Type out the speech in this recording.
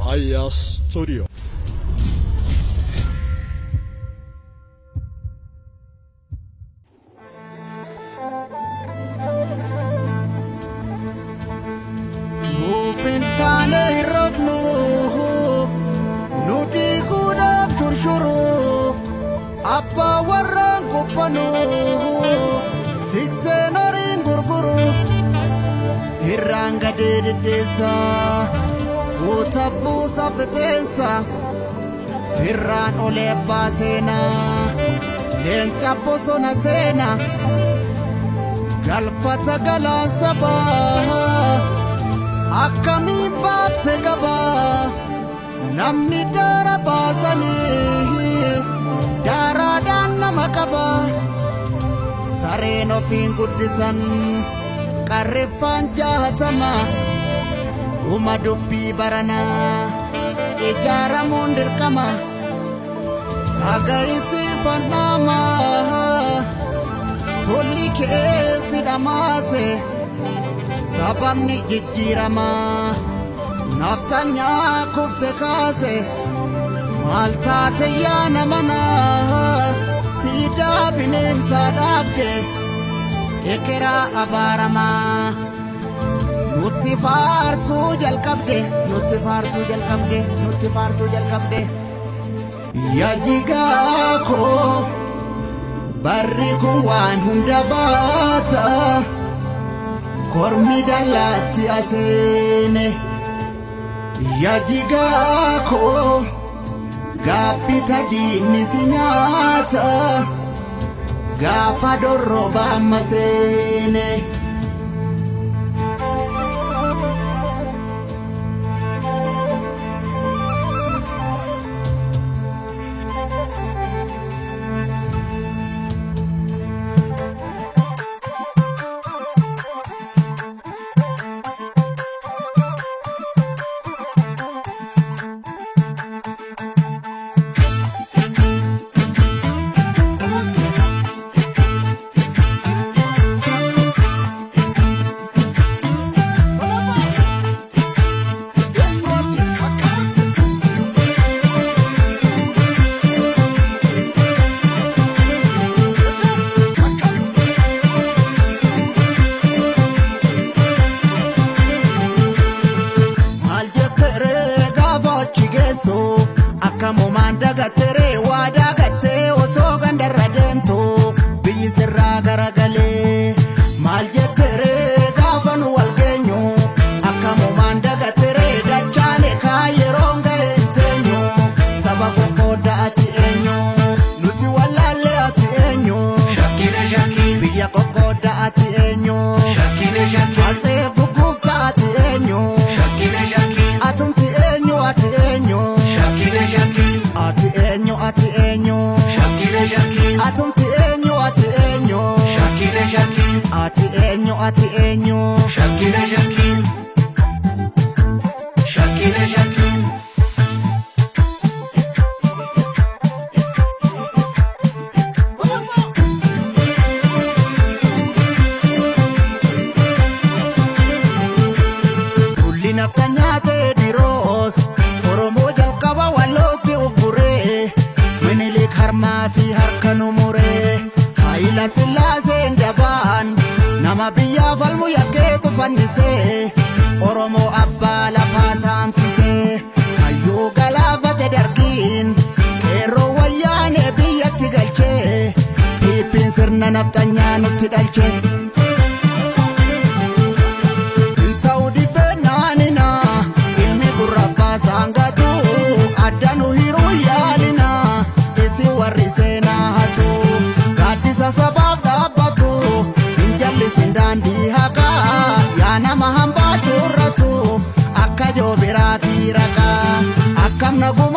Aya Studio. Mufintane hirofnu nuti kudab shurshuru apa warang kupanu tikse narin gurguru hiranga dedesa utabu safetensa hirran ole basena lenka posona sena galfata galan sabah akamin batte gaba namni dara basani dara dan nama kaba sareno fin guddisan karifan jahatama uma dubbi barana ijara mundir kama agaisi fanama tolli kesi damase sabamni jijjirama naftanya kufte kase maltate ya namana sida binen sadabde ekera abarama nuti farsu jalkabde ya jiga ko barriku wan hunda bata kormi dalati asene ya jiga ko gapita di misinyata gafa doroba masene akamu mandaga tere wadaga te oso gandara dento bisirra garagale malje tere gafan walgenyo akamu mandaga tere dachane kayeronga entenyo sababu koda ati enyo nusi walale ati enyo shakine biya koda ati enyo shakine ase bugufta ati enyo shakine atumti enyo ati enyo ati enyo atumti enyo ati enyo ati enyo kulli naftanyate diros oromo jalqaba waloti ubure menilik harma fi harkanu mure haila silase ndaban nama biya falmu yaketu fannise oromo abbala pasamsise ayu galabate dargin kero wayane biyatti galche pipin sirna naftanya nutti dalche sangatu adanu hiru yalina isi warisena hatu gadisa sabab dabatu injalli sindandi haka yana mahamba turratu akka jobira firaka akkam nagu